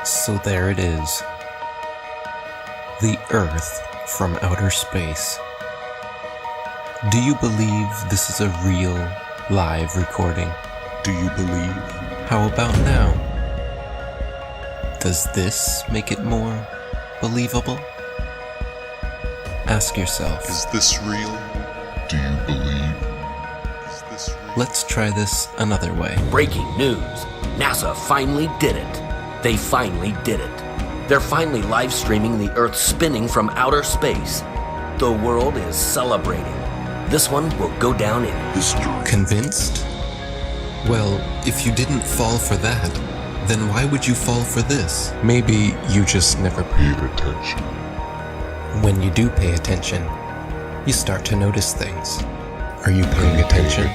So there it is. The Earth from outer space. Do you believe this is a real, live recording? Do you believe? How about now? Does this make it more believable? Ask yourself. Is this real? Do you believe? Is this real? Let's try this another way. Breaking news. NASA finally did it. They finally did it. They're finally live streaming the Earth spinning from outer space. The world is celebrating. This one will go down in history. Convinced? Well, if you didn't fall for that, then why would you fall for this? Maybe you just never paid attention. When you do pay attention, you start to notice things. Are you paying attention?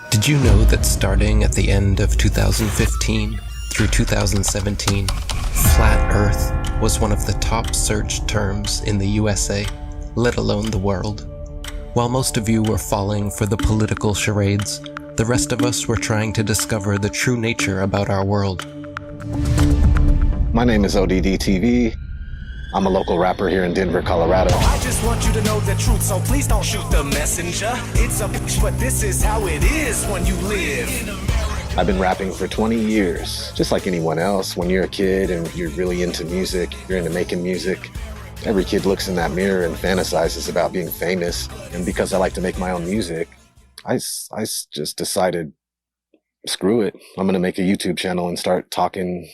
Did you know that starting at the end of 2015 through 2017, Flat Earth was one of the top searched terms in the USA, let alone the world? While most of you were falling for the political charades, the rest of us were trying to discover the true nature about our world. My name is ODD TV. I'm a local rapper here in Denver, Colorado. I just want you to know the truth, so please don't shoot the messenger. It's a bitch, but this is how it is when you live. I've been rapping for 20 years, just like anyone else. When you're a kid and you're really into music, you're into making music, every kid looks in that mirror and fantasizes about being famous. And because I like to make my own music, I just decided, screw it. I'm gonna make a YouTube channel and start talking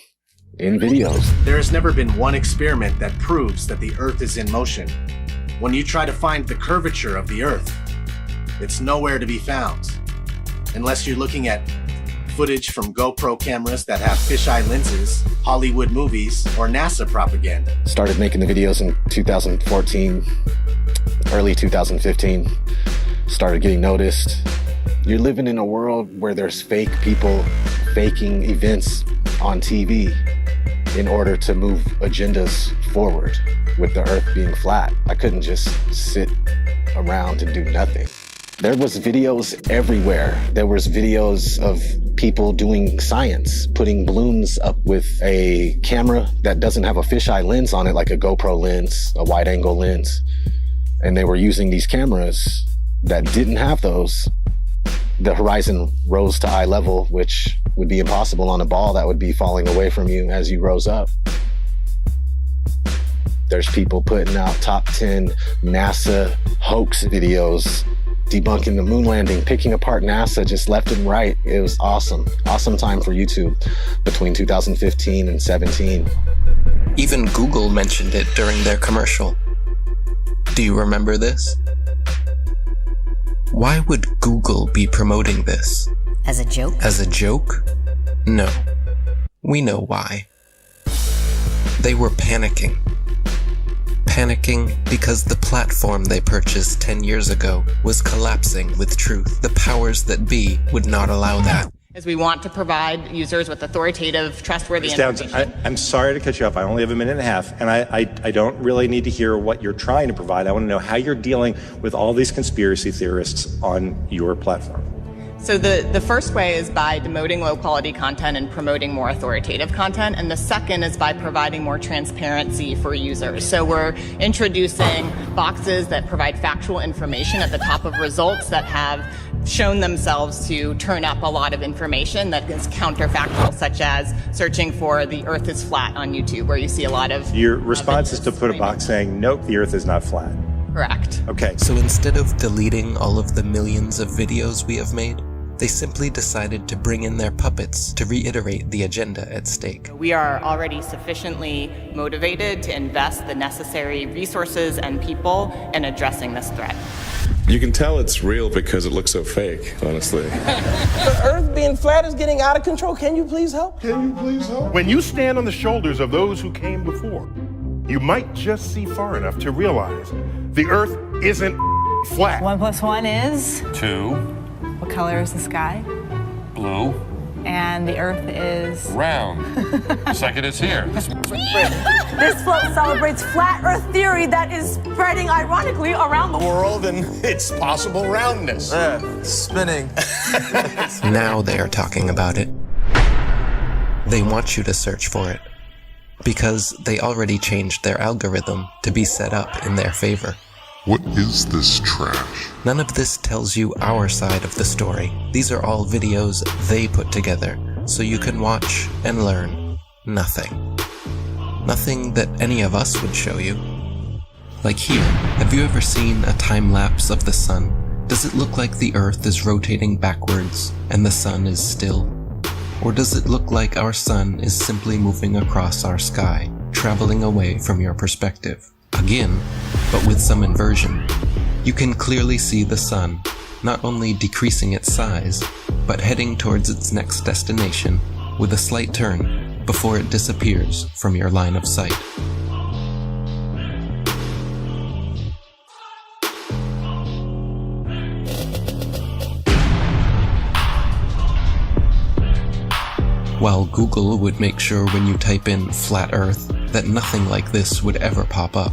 in videos. There has never been one experiment that proves that the Earth is in motion. When you try to find the curvature of the Earth, it's nowhere to be found. Unless you're looking at footage from GoPro cameras that have fisheye lenses, Hollywood movies, or NASA propaganda. Started making the videos in 2014, early 2015. Started getting noticed. You're living in a world where there's fake people faking events on TV in order to move agendas forward. With the Earth being flat, I couldn't just sit around and do nothing. There was videos everywhere. There was videos of people doing science, putting balloons up with a camera that doesn't have a fisheye lens on it, like a GoPro lens, a wide angle lens. And they were using these cameras that didn't have those. The horizon rose to eye level, which would be impossible on a ball that would be falling away from you as you rose up. There's people putting out top 10 NASA hoax videos, debunking the moon landing, picking apart NASA just left and right. It was awesome. Awesome time for YouTube between 2015 and 17. Even Google mentioned it during their commercial. Do you remember this? Why would Google be promoting this? As a joke? As a joke? No. We know why. They were panicking. Panicking because the platform they purchased 10 years ago was collapsing with truth. The powers that be would not allow that. As we want to provide users with authoritative, trustworthy information. I'm sorry to cut you off. I only have a minute and a half, and I don't really need to hear what you're trying to provide. I want to know how you're dealing with all these conspiracy theorists on your platform. So the first way is by demoting low-quality content and promoting more authoritative content, and the second is by providing more transparency for users. So we're introducing boxes that provide factual information at the top of results that have shown themselves to turn up a lot of information that is counterfactual, such as searching for the Earth is flat on YouTube, where you see a lot of... Your response is to put a box saying, nope, the Earth is not flat. Correct. Okay. So instead of deleting all of the millions of videos we have made, They simply decided to bring in their puppets to reiterate the agenda at stake. We are already sufficiently motivated to invest the necessary resources and people in addressing this threat. You can tell it's real because it looks so fake, honestly. The Earth being flat is getting out of control. Can you please help? When you stand on the shoulders of those who came before, you might just see far enough to realize the Earth isn't flat. 1 + 1 is? 2. What color is the sky? Blue. And the Earth is? Round. Second is here. This float celebrates flat Earth theory that is spreading ironically around the World and its possible roundness. Spinning. Now they are talking about it. They want you to search for it, because they already changed their algorithm to be set up in their favor. What is this trash? None of this tells you our side of the story. These are all videos they put together, so you can watch and learn nothing. Nothing that any of us would show you. Like here, have you ever seen a time lapse of the sun? Does it look like the Earth is rotating backwards and the sun is still? Or does it look like our sun is simply moving across our sky, traveling away from your perspective? Again, but with some inversion. You can clearly see the sun, not only decreasing its size, but heading towards its next destination with a slight turn before it disappears from your line of sight. While Google would make sure when you type in flat Earth that nothing like this would ever pop up,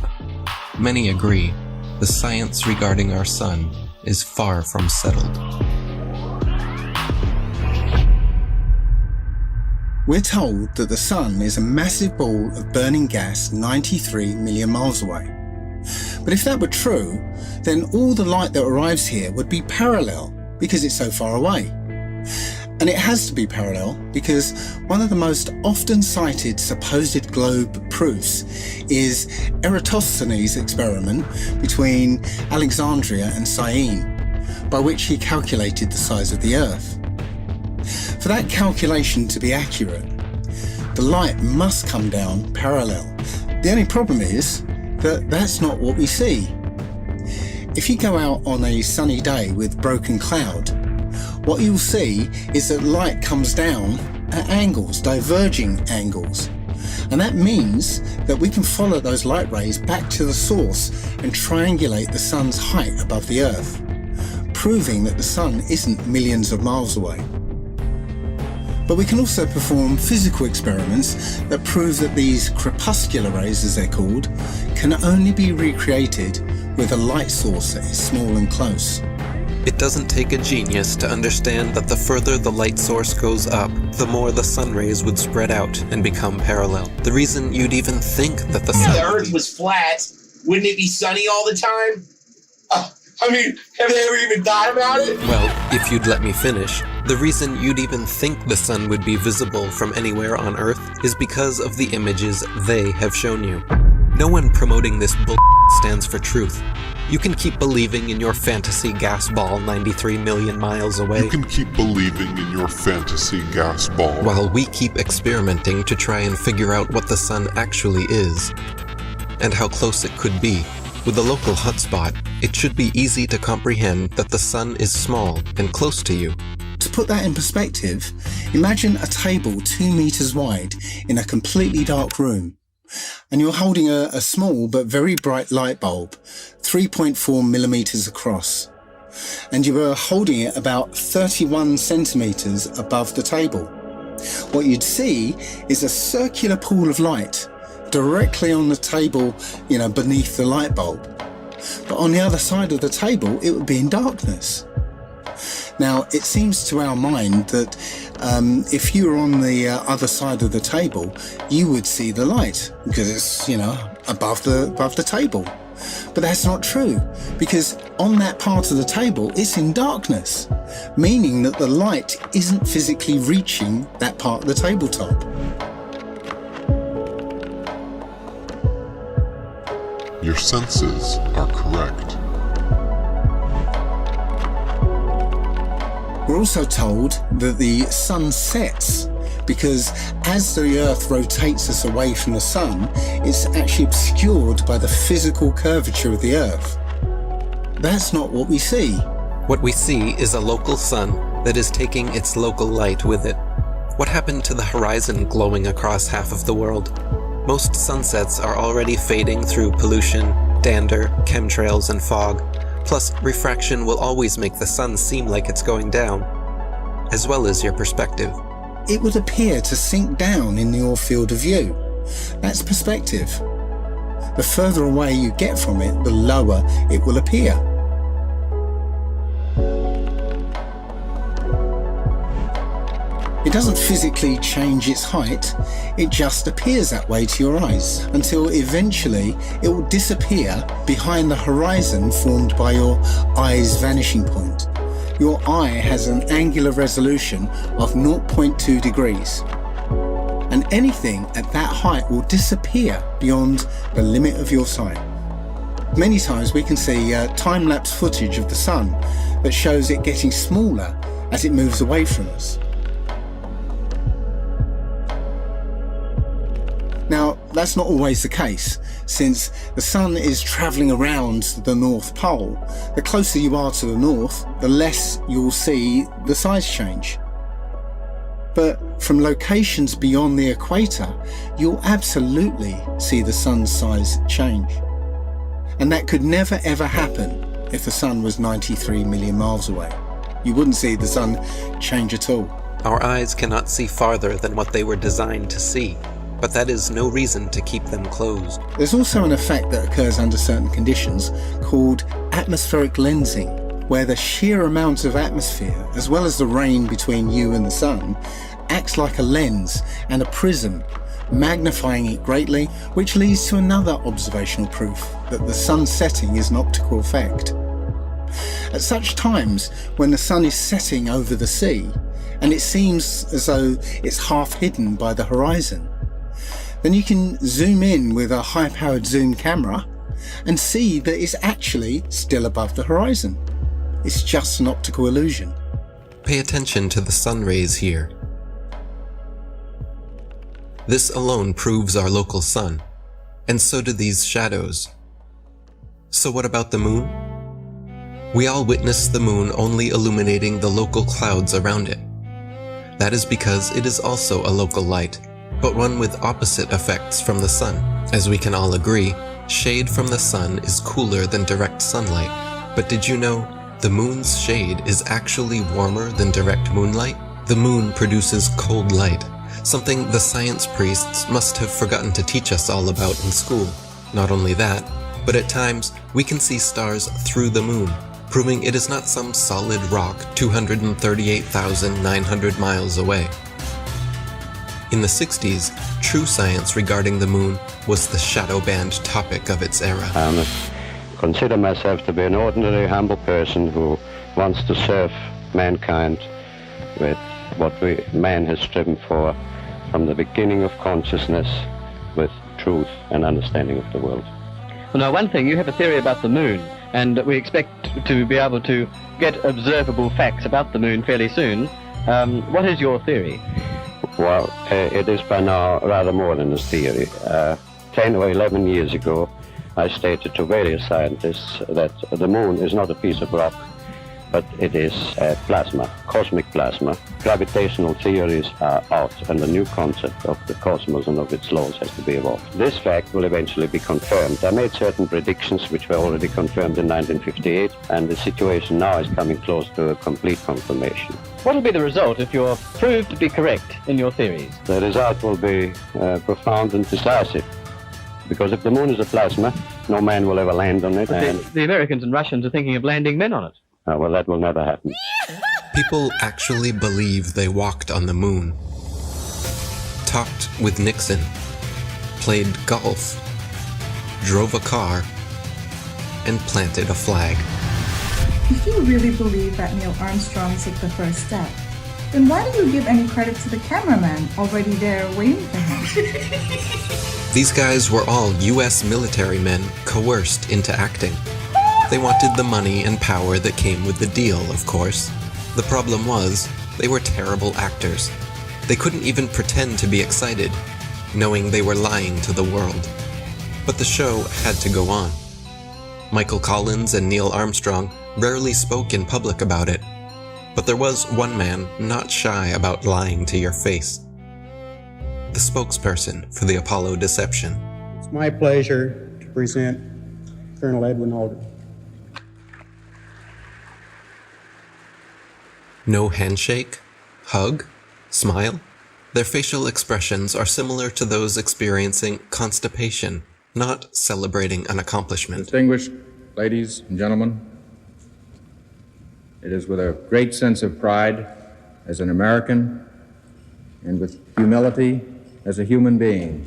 many agree the science regarding our sun is far from settled. We're told that the sun is a massive ball of burning gas 93 million miles away. But if that were true, then all the light that arrives here would be parallel because it's so far away. And it has to be parallel because one of the most often cited supposed globe proofs is Eratosthenes' experiment between Alexandria and Syene, by which he calculated the size of the Earth. For that calculation to be accurate, the light must come down parallel. The only problem is that that's not what we see. If you go out on a sunny day with broken cloud, what you'll see is that light comes down at angles, diverging angles. And that means that we can follow those light rays back to the source and triangulate the sun's height above the Earth, proving that the sun isn't millions of miles away. But we can also perform physical experiments that prove that these crepuscular rays, as they're called, can only be recreated with a light source that is small and close. It doesn't take a genius to understand that the further the light source goes up, the more the sun rays would spread out and become parallel. The reason you'd even think that the sun... If the Earth was flat, wouldn't it be sunny all the time? I mean, have they ever even thought about it? Well, if you'd let me finish, the reason you'd even think the sun would be visible from anywhere on Earth is because of the images they have shown you. No one promoting this bull stands for truth. You can keep believing in your fantasy gas ball 93 million miles away. You can keep believing in your fantasy gas ball. While we keep experimenting to try and figure out what the sun actually is, and how close it could be. With a local hotspot, it should be easy to comprehend that the sun is small and close to you. To put that in perspective, imagine a table 2 meters wide in a completely dark room. And you're holding a small but very bright light bulb, 3.4 millimeters across. And you are holding it about 31 centimeters above the table. What you'd see is a circular pool of light directly on the table, beneath the light bulb. But on the other side of the table, it would be in darkness. Now, it seems to our mind that if you were on the other side of the table, you would see the light because it's, above the table. But that's not true, because on that part of the table, it's in darkness, meaning that the light isn't physically reaching that part of the tabletop. Your senses are correct. We're also told that the sun sets because as the Earth rotates us away from the sun, it's actually obscured by the physical curvature of the Earth. That's not what we see. What we see is a local sun that is taking its local light with it. What happened to the horizon glowing across half of the world? Most sunsets are already fading through pollution, dander, chemtrails, and fog. Plus, refraction will always make the sun seem like it's going down, as well as your perspective. It would appear to sink down in your field of view. That's perspective. The further away you get from it, the lower it will appear. It doesn't physically change its height, it just appears that way to your eyes, until eventually it will disappear behind the horizon formed by your eye's vanishing point. Your eye has an angular resolution of 0.2 degrees, and anything at that height will disappear beyond the limit of your sight. Many times we can see time-lapse footage of the sun that shows it getting smaller as it moves away from us. Now, that's not always the case, since the sun is travelling around the North Pole. The closer you are to the north, the less you'll see the size change. But from locations beyond the equator, you'll absolutely see the sun's size change. And that could never ever happen if the sun was 93 million miles away. You wouldn't see the sun change at all. Our eyes cannot see farther than what they were designed to see. But that is no reason to keep them closed. There's also an effect that occurs under certain conditions called atmospheric lensing, where the sheer amount of atmosphere, as well as the rain between you and the sun, acts like a lens and a prism, magnifying it greatly, which leads to another observational proof that the sun setting is an optical effect. At such times, when the sun is setting over the sea, and it seems as though it's half hidden by the horizon, then you can zoom in with a high-powered zoom camera and see that it's actually still above the horizon. It's just an optical illusion. Pay attention to the sun rays here. This alone proves our local sun, and so do these shadows. So what about the moon? We all witness the moon only illuminating the local clouds around it. That is because it is also a local light, but one with opposite effects from the sun. As we can all agree, shade from the sun is cooler than direct sunlight. But did you know the moon's shade is actually warmer than direct moonlight? The moon produces cold light, something the science priests must have forgotten to teach us all about in school. Not only that, but at times we can see stars through the moon, proving it is not some solid rock 238,900 miles away. In the 60s, true science regarding the moon was the shadow band topic of its era. I consider myself to be an ordinary, humble person who wants to serve mankind with what man has striven for from the beginning of consciousness, with truth and understanding of the world. Well, now, one thing, you have a theory about the moon, and we expect to be able to get observable facts about the moon fairly soon. What is your theory? Well, it is by now rather more than a theory. 10 or 11 years ago, I stated to various scientists that the moon is not a piece of rock, but it is plasma, cosmic plasma. Gravitational theories are out, and a new concept of the cosmos and of its laws has to be evolved. This fact will eventually be confirmed. I made certain predictions which were already confirmed in 1958, and the situation now is coming close to a complete confirmation. What will be the result if you're proved to be correct in your theories? The result will be profound and decisive. Because if the moon is a plasma, no man will ever land on it. But the Americans and Russians are thinking of landing men on it. Well, that will never happen. People actually believe they walked on the moon, talked with Nixon, played golf, drove a car, and planted a flag. If you really believe that Neil Armstrong took the first step, then why do you give any credit to the cameraman already there waiting for him? These guys were all US military men coerced into acting. They wanted the money and power that came with the deal, of course. The problem was, they were terrible actors. They couldn't even pretend to be excited, knowing they were lying to the world. But the show had to go on. Michael Collins and Neil Armstrong rarely spoke in public about it, but there was one man not shy about lying to your face. The spokesperson for the Apollo deception. It's my pleasure to present Colonel Edwin Aldrin. No handshake, hug, smile. Their facial expressions are similar to those experiencing constipation, not celebrating an accomplishment. Distinguished ladies and gentlemen, it is with a great sense of pride as an American and with humility as a human being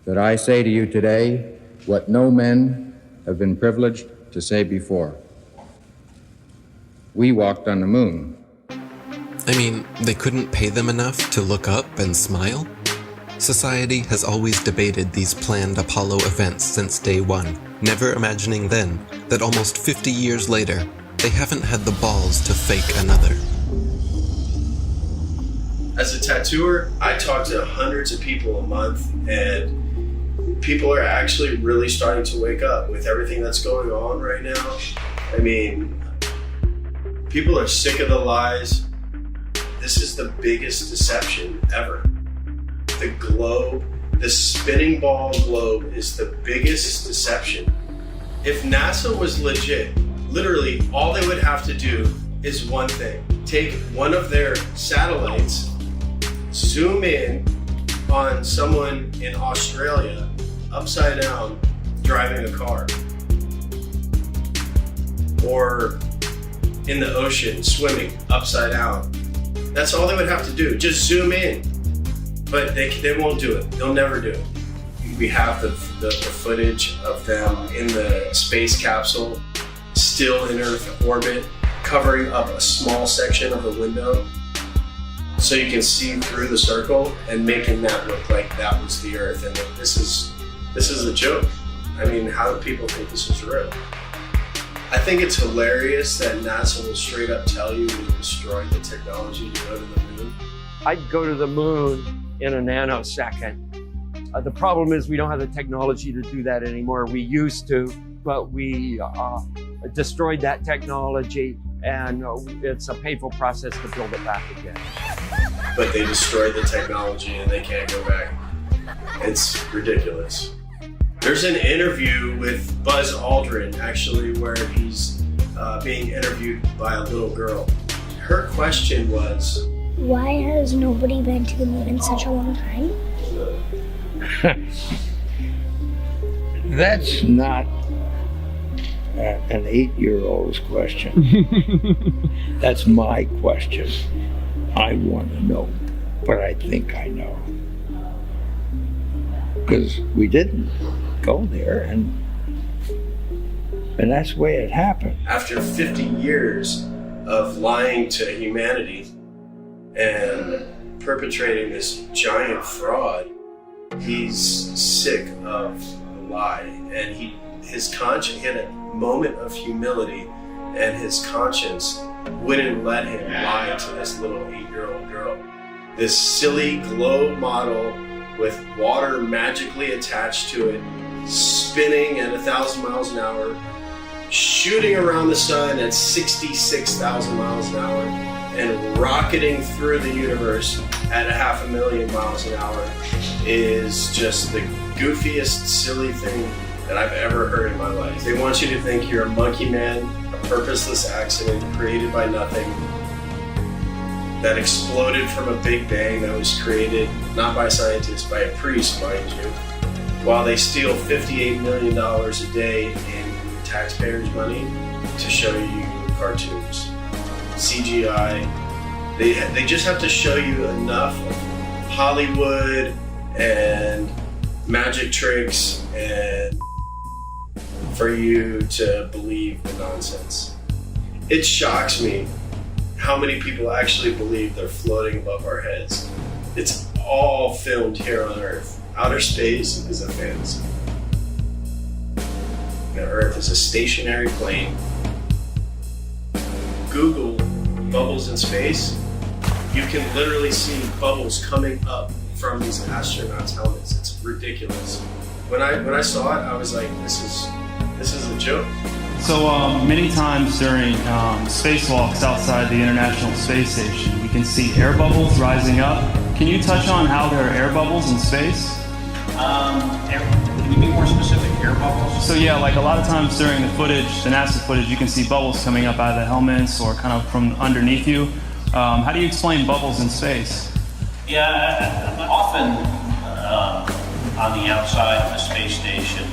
that I say to you today what no men have been privileged to say before. We walked on the moon. I mean, they couldn't pay them enough to look up and smile? Society has always debated these planned Apollo events since day one, never imagining then that almost 50 years later, they haven't had the balls to fake another. As a tattooer, I talk to hundreds of people a month, and people are actually really starting to wake up with everything that's going on right now. I mean, people are sick of the lies. This is the biggest deception ever. The globe, the spinning ball globe, is the biggest deception. If NASA was legit, literally all they would have to do is one thing. Take one of their satellites, zoom in on someone in Australia, upside down, driving a car. Or in the ocean, swimming, upside down. That's all they would have to do, just zoom in. But they won't do it. They'll never do it. We have the footage of them in the space capsule, still in Earth orbit, covering up a small section of the window so you can see through the circle and making that look like that was the Earth. And this is a joke. I mean, how do people think this is real? I think it's hilarious that NASA will straight up tell you we destroyed the technology to go to the moon. I'd go to the moon in a nanosecond. The problem is we don't have the technology to do that anymore. We used to, but we destroyed that technology, and it's a painful process to build it back again. But they destroyed the technology and they can't go back. It's ridiculous. There's an interview with Buzz Aldrin, actually, where he's being interviewed by a little girl. Her question was, why has nobody been to the moon in such a long time? That's not an 8-year-old's question. That's my question. I want to know, but I think I know. Because we didn't go there, and that's the way it happened. After 50 years of lying to humanity and perpetrating this giant fraud, he's sick of the lie, and his conscience, he had a moment of humility, and his conscience wouldn't let him lie to this little 8-year-old girl. This silly globe model with water magically attached to it, spinning at 1,000 miles an hour, shooting around the sun at 66,000 miles an hour, and rocketing through the universe at 500,000 miles an hour is just the goofiest, silly thing that I've ever heard in my life. They want you to think you're a monkey man, a purposeless accident created by nothing, that exploded from a big bang that was created not by scientists, by a priest, mind you, while they steal $58 million a day in taxpayers' money to show you cartoons. CGI. They just have to show you enough of Hollywood and magic tricks and for you to believe the nonsense. It shocks me how many people actually believe they're floating above our heads. It's all filmed here on Earth. Outer space is a fantasy. Now, Earth is a stationary plane Google bubbles in space, you can literally see bubbles coming up from these astronauts' helmets. It's ridiculous. When I saw it, I was like, this is a joke. So many times during spacewalks outside the International Space Station, we can see air bubbles rising up. Can you touch on how there are air bubbles in space? Can you be more specific? Air bubbles? So yeah, like a lot of times during the footage, the NASA footage, you can see bubbles coming up out of the helmets or kind of from underneath you. How do you explain bubbles in space? Yeah, often on the outside of the space station,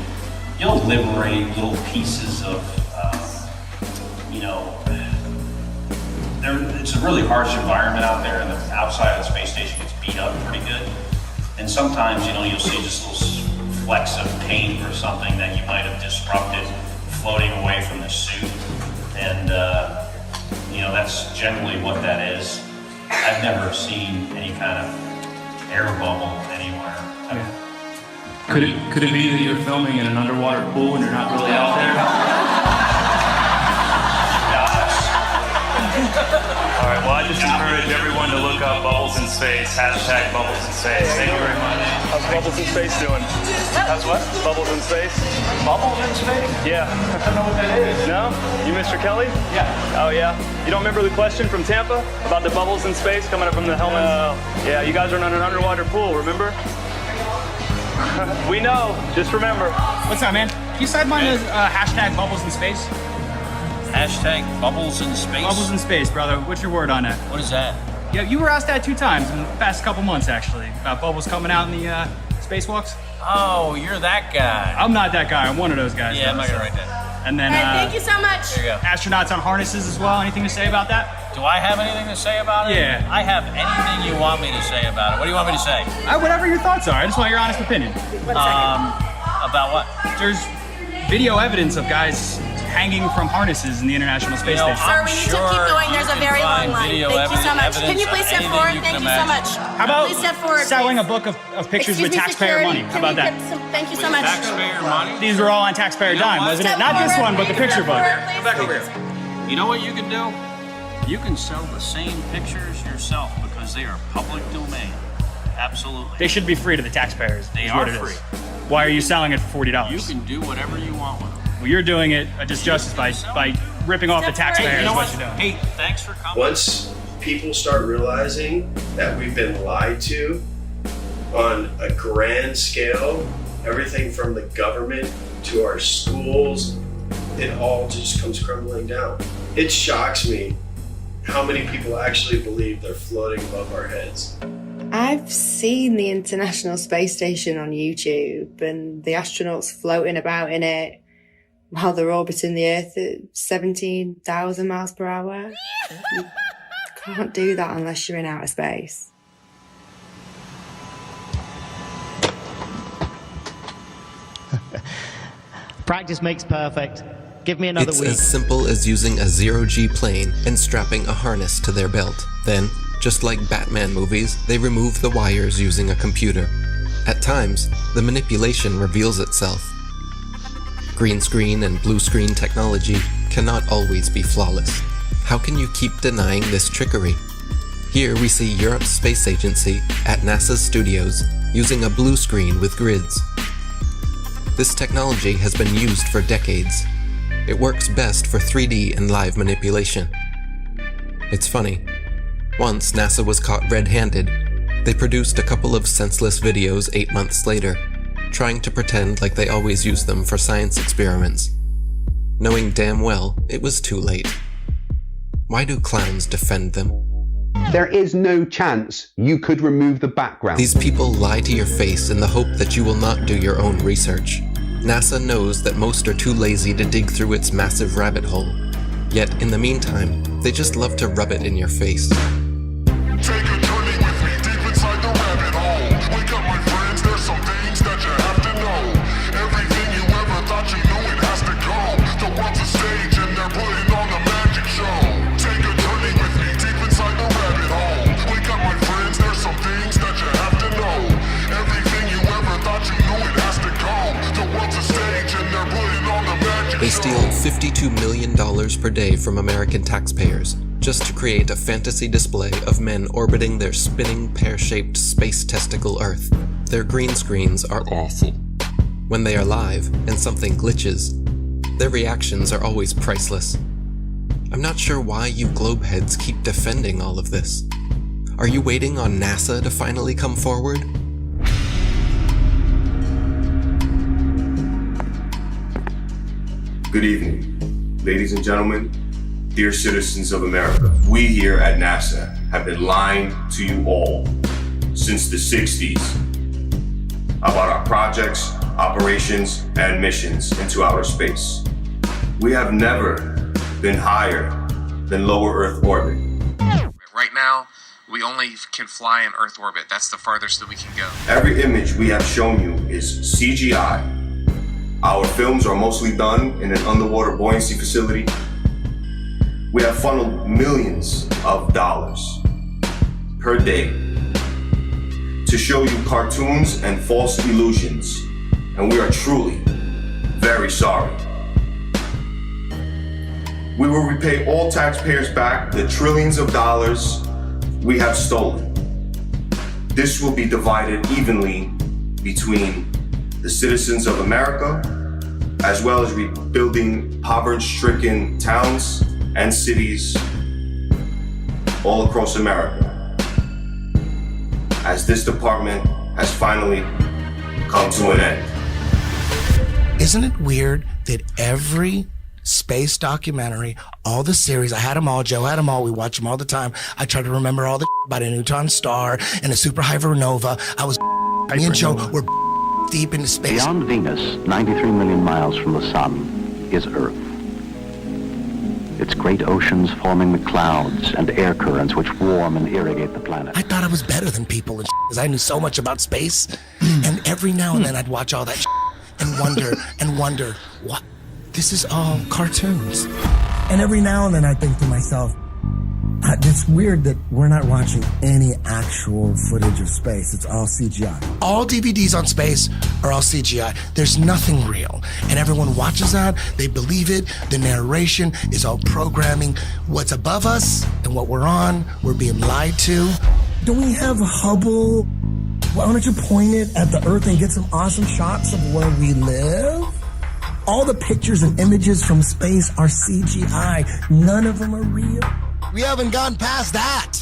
you'll liberate little pieces of, it's a really harsh environment out there, and the outside of the space station gets beat up pretty good. And sometimes, you'll see just little flecks of paint or something that you might have disrupted floating away from the suit. And, that's generally what that is. I've never seen any kind of air bubble anywhere. Could it be that you're filming in an underwater pool and you're not really out there? All right, well, I just encourage everyone to look up Bubbles in Space, hashtag Bubbles in Space. Thank you very much. How's Bubbles in Space doing? How's what? Bubbles in Space. Bubbles in space? Yeah. I don't know what that is. No? You Mr. Kelly? Yeah. Oh, yeah? You don't remember the question from Tampa about the bubbles in space coming up from the helmets? Yeah, you guys are in an underwater pool, remember? We know. Just remember. What's up, man? Can you sideline the hashtag Bubbles in Space? Hashtag Bubbles in Space? Bubbles in Space, brother. What's your word on that? What is that? Yeah, you were asked that 2 times in the past couple months, actually, about bubbles coming out in the spacewalks. Oh, you're that guy. I'm not that guy. I'm one of those guys. Yeah, I'm not gonna write that. And then, thank you so much. There you go. Astronauts on harnesses as well. Anything to say about that? Do I have anything to say about it? Yeah. I have anything you want me to say about it. What do you want me to say? Whatever your thoughts are. I just want your honest opinion. About what? There's video evidence of guys hanging from harnesses in the International Space Station. Sir, we need to keep going. There's a very long line. Thank you so much. Can you please step forward? Thank you so much. How about please step forward, selling a book of pictures with taxpayer money? How about that? Thank you so much. Taxpayer money? These were all on taxpayer dime, wasn't it? Not this one, but the picture book. Come back over here. You know what you can do? You can sell the same pictures yourself because they are public domain. Absolutely. They should be free to the taxpayers. They is are what it free. Is. Why are you selling it for $40? You can do whatever you want with them. Well, you're doing it a disjustice by ripping off the taxpayers. Hey, you know what you're doing. Hey, thanks for coming. Once people start realizing that we've been lied to on a grand scale, everything from the government to our schools, it all just comes crumbling down. It shocks me how many people actually believe they're floating above our heads. I've seen the International Space Station on YouTube and the astronauts floating about in it while they're orbiting the Earth at 17,000 miles per hour. You can't do that unless you're in outer space. Practice makes perfect. Give me another It's week. as simple as using a zero-G plane and strapping a harness to their belt. Then, just like Batman movies, they remove the wires using a computer. At times, the manipulation reveals itself. Green screen and blue screen technology cannot always be flawless. How can you keep denying this trickery? Here we see Europe's space agency at NASA's studios using a blue screen with grids. This technology has been used for decades. It works best for 3D and live manipulation. It's funny. Once NASA was caught red-handed, they produced a couple of senseless videos 8 months later, trying to pretend like they always use them for science experiments, knowing damn well it was too late. Why do clowns defend them? There is no chance you could remove the background. These people lie to your face in the hope that you will not do your own research. NASA knows that most are too lazy to dig through its massive rabbit hole. Yet, in the meantime, they just love to rub it in your face. Take a journey with me deep inside the rabbit hole. Wake up, my friends, there's some things that you have to know. Everything you ever thought you knew, it has to go. The world's a stage and they're putting on the magic show. Take a journey with me deep inside the rabbit hole. Wake up, my friends, there's some things that you have to know. Everything you ever thought you knew, it has to go. The world's a stage and they're putting on the magic show. They steal $52 million per day from American taxpayers just to create a fantasy display of men orbiting their spinning pear-shaped space testicle Earth. Their green screens are awful. When they are live and something glitches, their reactions are always priceless. I'm not sure why you globeheads keep defending all of this. Are you waiting on NASA to finally come forward? Good evening, ladies and gentlemen, dear citizens of America. We here at NASA have been lying to you all since the 60s about our projects, operations, and missions into outer space. We have never been higher than lower Earth orbit. Right now, we only can fly in Earth orbit. That's the farthest that we can go. Every image we have shown you is CGI. Our films are mostly done in an underwater buoyancy facility. We have funneled millions of dollars per day to show you cartoons and false illusions, and we are truly very sorry. We will repay all taxpayers back the trillions of dollars we have stolen. This will be divided evenly between the citizens of America, as well as rebuilding poverty-stricken towns and cities all across America, as this department has finally come to an end. Isn't it weird that every space documentary, all the series, I had them all, Joe had them all, we watch them all the time. I try to remember all the about a neutron star and a superhypernova. Me and Joe were deep into space. Beyond Venus, 93 million miles from the sun, is Earth. Its great oceans forming the clouds and air currents which warm and irrigate the planet. I thought I was better than people because I knew so much about space. And every now and then I'd watch all that and wonder, what? This is all cartoons. And every now and then I think to myself, it's weird that we're not watching any actual footage of space. It's all CGI. All DVDs on space are all CGI. There's nothing real. And everyone watches that. They believe it. The narration is all programming. What's above us and what we're on, we're being lied to. Don't we have Hubble? Why don't you point it at the Earth and get some awesome shots of where we live? All the pictures and images from space are CGI. None of them are real. We haven't gone past that.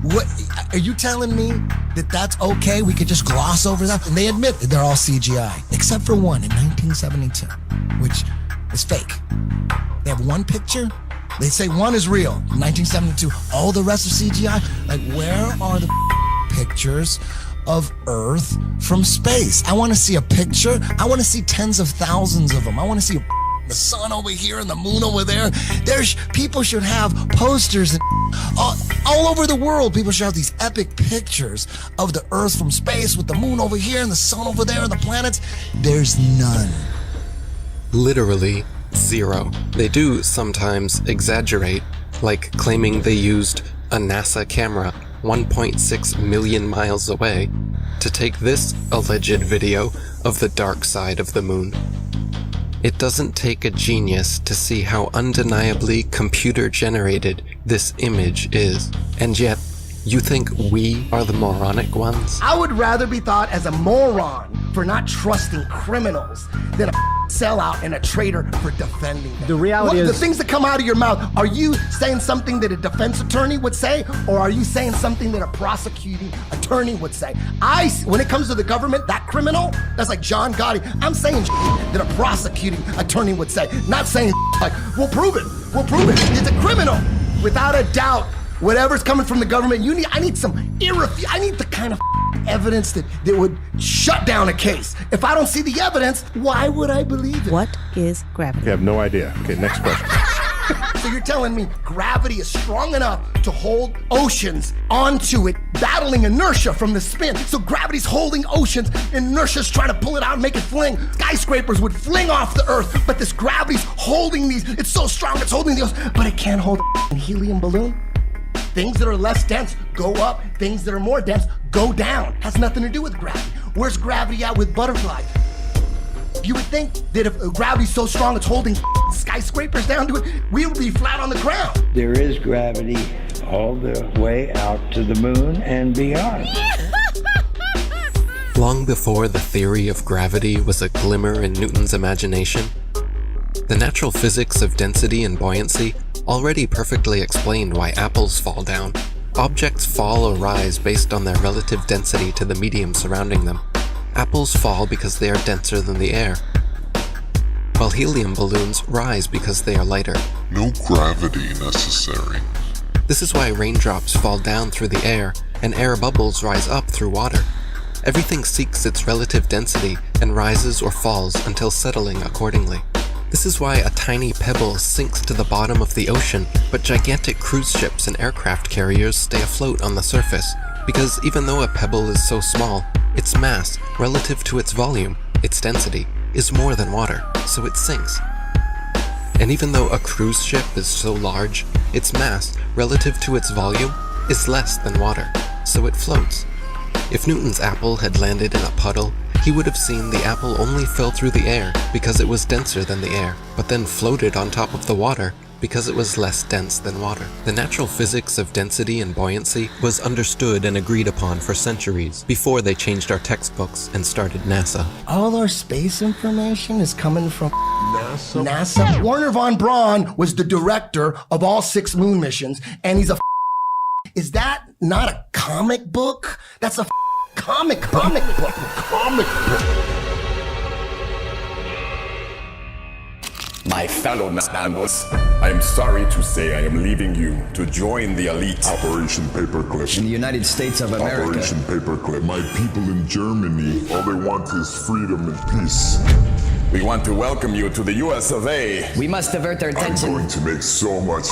What are you telling me that that's okay? We could just gloss over that? And they admit that they're all CGI, except for one in 1972, which is fake. They have one picture. They say one is real, 1972. All the rest are CGI. Like, where are the pictures of Earth from space? I want to see a picture. I want to see tens of thousands of them. I want to see the sun over here and the moon over there. People should have posters and all over the world. People should have these epic pictures of the Earth from space with the moon over here and the sun over there and the planets. There's none. Literally zero. They do sometimes exaggerate, like claiming they used a NASA camera 1.6 million miles away to take this alleged video of the dark side of the moon. It doesn't take a genius to see how undeniably computer-generated this image is. And yet, you think we are the moronic ones? I would rather be thought as a moron for not trusting criminals than a sellout and a traitor for defending them. The reality is... The things that come out of your mouth, are you saying something that a defense attorney would say, or are you saying something that a prosecuting attorney would say? When it comes to the government, that criminal, that's like John Gotti, I'm saying that a prosecuting attorney would say, not saying like, we'll prove it, it's a criminal. Without a doubt, whatever's coming from the government, I need the kind of evidence that would shut down a case. If I don't see the evidence, why would I believe it? What is gravity? You have no idea. Okay, next question. So you're telling me gravity is strong enough to hold oceans onto it, battling inertia from the spin. So gravity's holding oceans, inertia's trying to pull it out and make it fling. Skyscrapers would fling off the Earth, but this gravity's holding these. It's so strong, it's holding the ocean, but it can't hold a helium balloon. Things that are less dense go up. Things that are more dense go down. Has nothing to do with gravity. Where's gravity at with butterflies? You would think that if gravity's so strong it's holding skyscrapers down to it, we would be flat on the ground. There is gravity all the way out to the moon and beyond. Long before the theory of gravity was a glimmer in Newton's imagination, the natural physics of density and buoyancy already perfectly explained why apples fall down. Objects fall or rise based on their relative density to the medium surrounding them. Apples fall because they are denser than the air, while helium balloons rise because they are lighter. No gravity necessary. This is why raindrops fall down through the air and air bubbles rise up through water. Everything seeks its relative density and rises or falls until settling accordingly. This is why a tiny pebble sinks to the bottom of the ocean, but gigantic cruise ships and aircraft carriers stay afloat on the surface, because even though a pebble is so small, its mass, relative to its volume, its density, is more than water, so it sinks. And even though a cruise ship is so large, its mass, relative to its volume, is less than water, so it floats. If Newton's apple had landed in a puddle, he would have seen the apple only fell through the air because it was denser than the air, but then floated on top of the water because it was less dense than water. The natural physics of density and buoyancy was understood and agreed upon for centuries before they changed our textbooks and started NASA. All our space information is coming from NASA. Wernher von Braun was the director of all 6 moon missions, and he's a Is that not a comic book? That's a comic book. My fellow Nanos, I am sorry to say I am leaving you to join the elite. Operation Paperclip. In the United States of America. Operation Paperclip. My people in Germany, all they want is freedom and peace. We want to welcome you to the US of A. We must divert their attention. I'm going to make so much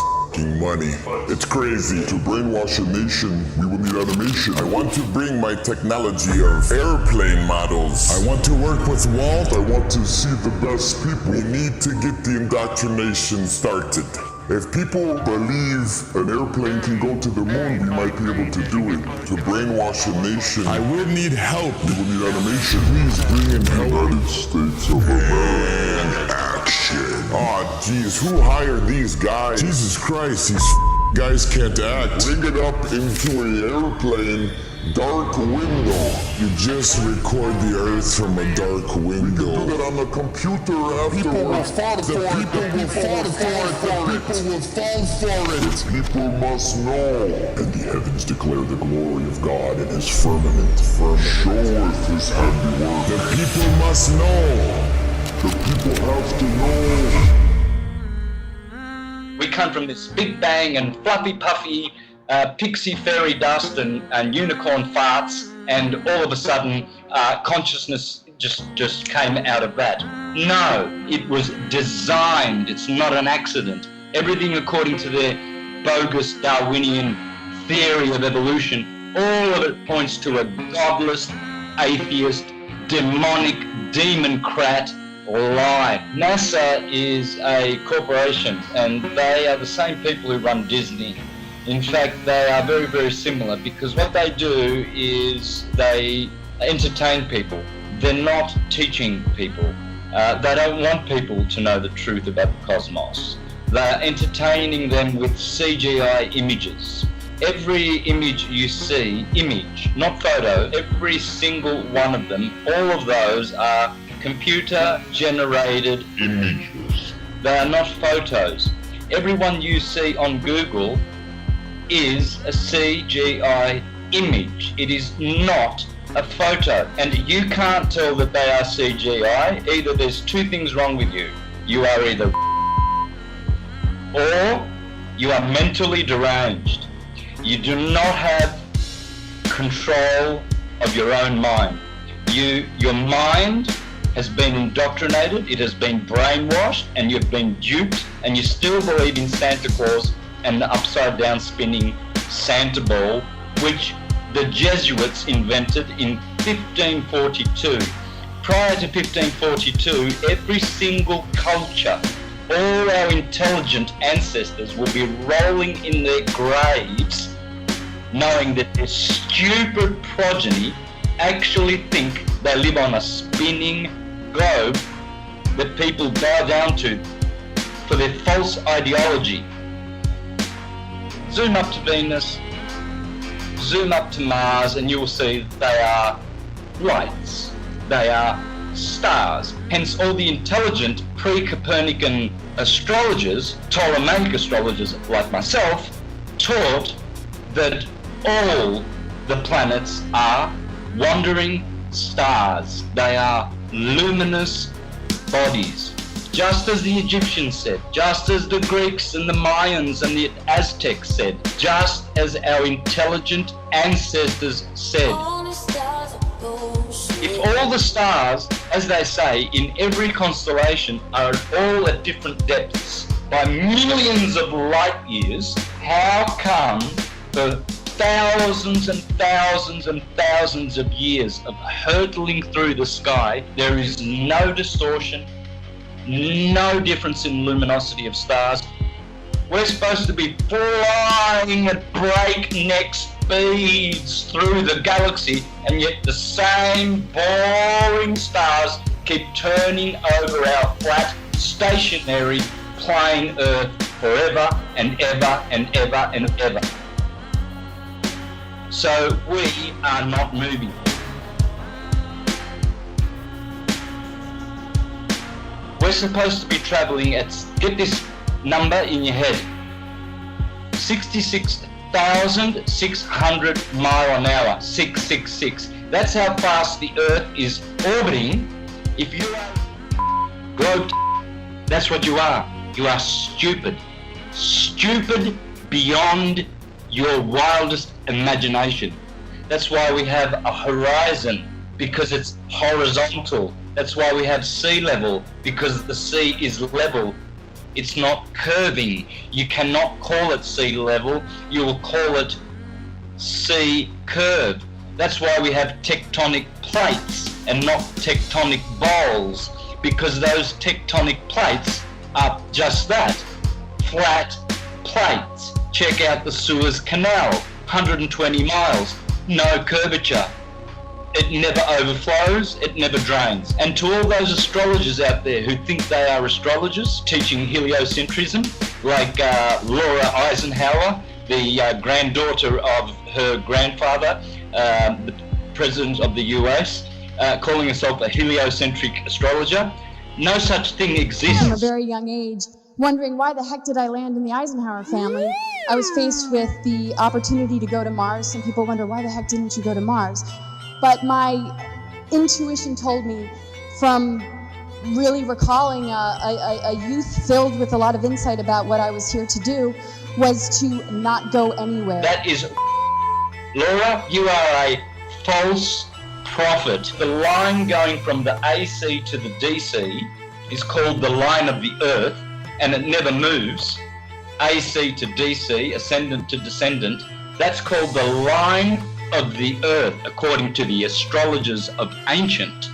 money. It's crazy. To brainwash a nation, we will need animation. I want to bring my technology of airplane models. I want to work with Walt. I want to see the best people. We need to get the indoctrination started. If people believe an airplane can go to the moon, we might be able to do it. To brainwash a nation, I will need help. We will need animation. Please bring in help. United States of America. Action. Oh, geez, who hired these guys? Jesus Christ, these guys can't act. Bring it up into an airplane. Dark window. You just record the Earth from a dark window. We can do that on the computer afterwards. People will fall for it. People will fall for it. The people must know. And the heavens declare the glory of God in his firmament. Showeth his handiwork. The people must know. The people have to know. We come from this big bang and fluffy puffy pixie fairy dust and unicorn farts, and all of a sudden consciousness just came out of that. No, it was designed. It's not an accident. Everything according to their bogus Darwinian theory of evolution, all of it points to a godless, atheist, demonic, demon-crat lie. NASA is a corporation, and they are the same people who run Disney. In fact, they are very, very similar, because what they do is they entertain people. They're not teaching people. They don't want people to know the truth about the cosmos. They're entertaining them with CGI images. Every image you see, image, not photo, every single one of them, all of those are computer-generated images. They are not photos. Everyone you see on Google is a CGI image. It is not a photo. And you can't tell that they are CGI. Either there's 2 things wrong with you. You are either or you are mentally deranged. You do not have control of your own mind. Your mind has been indoctrinated, it has been brainwashed, and you've been duped, and you still believe in Santa Claus and the upside down spinning Santa ball, which the Jesuits invented in 1542. Prior to 1542, every single culture, all our intelligent ancestors will be rolling in their graves knowing that their stupid progeny actually think they live on a spinning globe that people bow down to for their false ideology. Zoom up to Venus, zoom up to Mars, and you will see that they are lights. They are stars. Hence all the intelligent pre-Copernican astrologers, Ptolemaic astrologers like myself, taught that all the planets are wandering stars. They are luminous bodies. Just as the Egyptians said, just as the Greeks and the Mayans and the Aztecs said, just as our intelligent ancestors said. If all the stars, as they say, in every constellation are all at different depths by millions of light years, how come for thousands and thousands and thousands of years of hurtling through the sky, there is no distortion, no difference in luminosity of stars? We're supposed to be flying at breakneck speeds through the galaxy, and yet the same boring stars keep turning over our flat, stationary, plain Earth forever and ever and ever and ever. So we are not moving. We're supposed to be traveling at, get this number in your head, 66,600 mile an hour, 666. That's how fast the Earth is orbiting. If you are globe, that's what you are. You are stupid. Stupid beyond your wildest imagination. That's why we have a horizon, because it's horizontal. That's why we have sea level, because the sea is level. It's not curving. You cannot call it sea level. You will call it sea curve. That's why we have tectonic plates and not tectonic bowls, because those tectonic plates are just that, flat plates. Check out the Suez Canal, 120 miles, no curvature. It never overflows, it never drains. And to all those astrologers out there who think they are astrologers, teaching heliocentrism, like Laura Eisenhower, the granddaughter of her grandfather, the president of the US, calling herself a heliocentric astrologer, no such thing exists. From a very young age, wondering why the heck did I land in the Eisenhower family. I was faced with the opportunity to go to Mars. Some people wonder, why the heck didn't you go to Mars? But my intuition told me, from really recalling a youth filled with a lot of insight about what I was here to do, was to not go anywhere. That is, Laura, you are a false prophet. The line going from the AC to the DC is called the line of the Earth, and it never moves. AC to DC, ascendant to descendant, that's called the line of the Earth, according to the astrologers of ancient,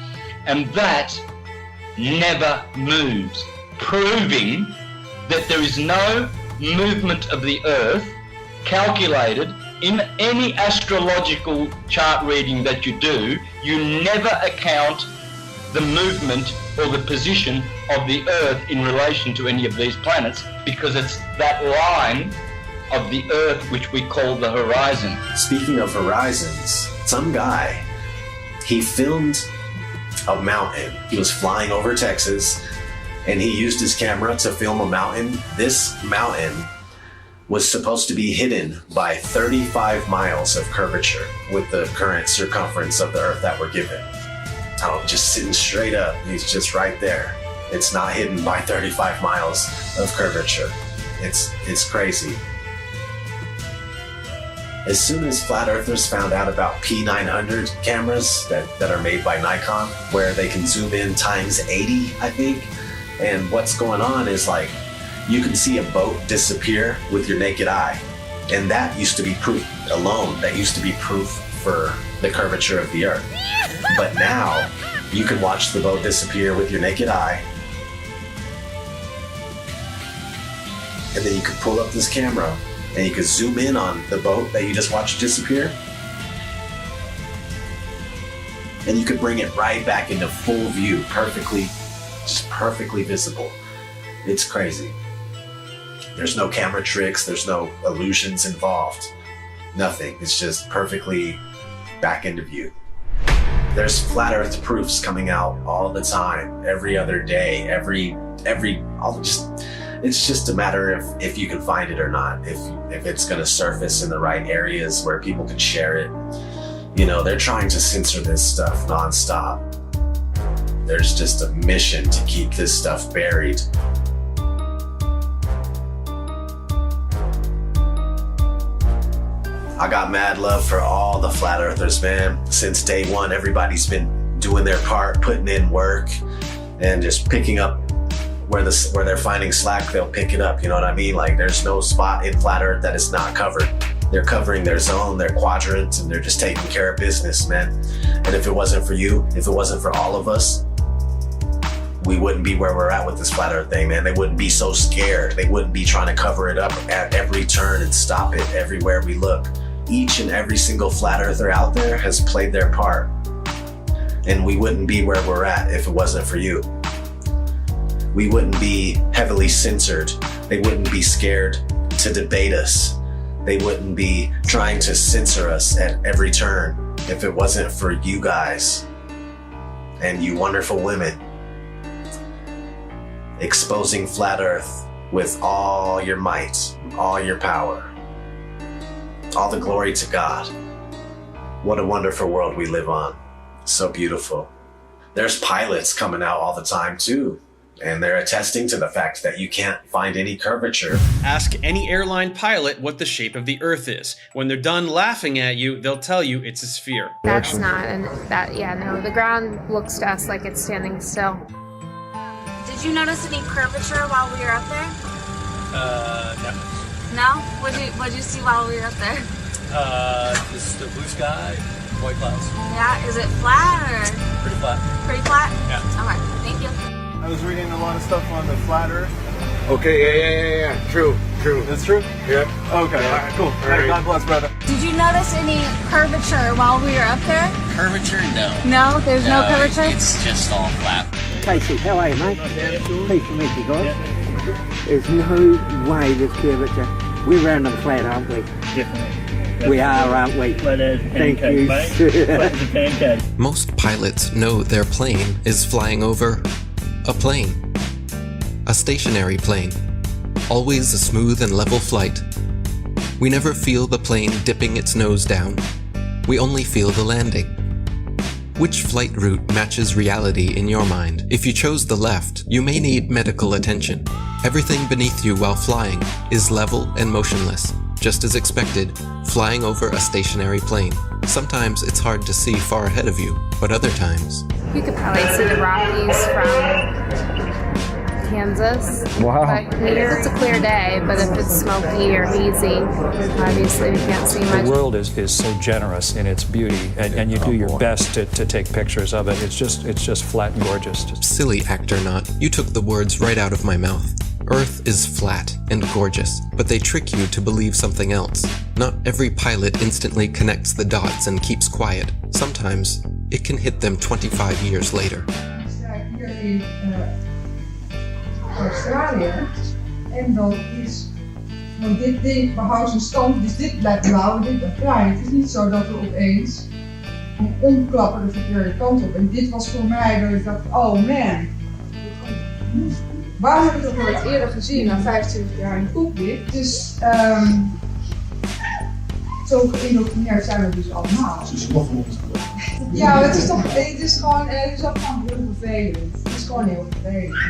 and that never moves, proving that there is no movement of the Earth calculated in any astrological chart reading that you do. You never account the movement or the position of the Earth in relation to any of these planets, because it's that line of the Earth which we call the horizon. Speaking of horizons, some guy, he filmed a mountain. He was flying over Texas, and he used his camera to film a mountain. This mountain was supposed to be hidden by 35 miles of curvature with the current circumference of the Earth that we're given. Oh, just sitting straight up, he's just right there. It's not hidden by 35 miles of curvature. It's crazy. As soon as flat earthers found out about P900 cameras that are made by Nikon, where they can zoom in times 80, I think, and what's going on is, like, you can see a boat disappear with your naked eye, and that used to be proof alone. That used to be proof for the curvature of the Earth. But now you can watch the boat disappear with your naked eye, and then you could pull up this camera and you could zoom in on the boat that you just watched disappear, and you could bring it right back into full view, perfectly perfectly visible. It's crazy. There's no camera tricks, there's no illusions involved. Nothing. It's just perfectly back into view. There's flat earth proofs coming out all the time, every other day, it's just a matter of if you can find it or not, if it's gonna surface in the right areas where people can share it. You know, they're trying to censor this stuff nonstop. There's just a mission to keep this stuff buried. I got mad love for all the flat earthers, man. Since day one, everybody's been doing their part, putting in work, and just picking up where they're finding slack, they'll pick it up, you know what I mean? Like, there's no spot in flat earth that is not covered. They're covering their zone, their quadrant, and they're just taking care of business, man. And if it wasn't for you, if it wasn't for all of us, we wouldn't be where we're at with this flat earth thing, man. They wouldn't be so scared. They wouldn't be trying to cover it up at every turn and stop it everywhere we look. Each and every single flat earther out there has played their part. And we wouldn't be where we're at if it wasn't for you. We wouldn't be heavily censored. They wouldn't be scared to debate us. They wouldn't be trying to censor us at every turn if it wasn't for you guys and you wonderful women exposing flat earth with all your might, all your power. All the glory to God. What a wonderful world we live on. So beautiful. There's pilots coming out all the time too, and they're attesting to the fact that you can't find any curvature. Ask any airline pilot what the shape of the Earth is. When they're done laughing at you, they'll tell you it's a sphere. That's not, no, the ground looks to us like it's standing still. Did you notice any curvature while we were up there? No. No? What'd you see while we were up there? Just the blue sky, white clouds. Yeah, is it flat or? Pretty flat. Pretty flat? Yeah. Okay, thank you. I was reading a lot of stuff on the flat earth. Okay, yeah. True. It's true? Yeah. Okay, all right, cool. All right. God bless, brother. Did you notice any curvature while we were up there? Curvature? No. No? There's no curvature? It's just all flat. Casey, how are you, mate? Pleased to meet you guys. There's no way there's curvature. We're round and flat, aren't we? Definitely. We are, aren't we? Thank you. Flat as a pancake. Most pilots know their plane is flying over a plane. A stationary plane. Always a smooth and level flight. We never feel the plane dipping its nose down. We only feel the landing. Which flight route matches reality in your mind? If you chose the left, you may need medical attention. Everything beneath you while flying is level and motionless. Just as expected, flying over a stationary plane. Sometimes it's hard to see far ahead of you, but other times... You could probably see the Rockies from Kansas. Wow. But if it's a clear day, but if it's smoky or hazy, obviously we can't see much. The world is so generous in its beauty, and you do your best to take pictures of it. It's just flat and gorgeous. Silly actor not, you took the words right out of my mouth. Earth is flat and gorgeous, but they trick you to believe something else. Not every pilot instantly connects the dots and keeps quiet. Sometimes it can hit them 25 years later. Australië. En dat is, want dit ding behoudt zijn stand, dus dit blijft blauw en dit blijft bruin. Het is niet zo dat we opeens omklappen de verkeerde kant op. En dit was voor mij dat ik dacht, oh man, waar heb ik dat nooit eerder gezien na 25 jaar in de cockpit? Dus zo geïndoctrineerd zijn we dus allemaal. Ja, het is gewoon heel vervelend. Het is gewoon heel vervelend.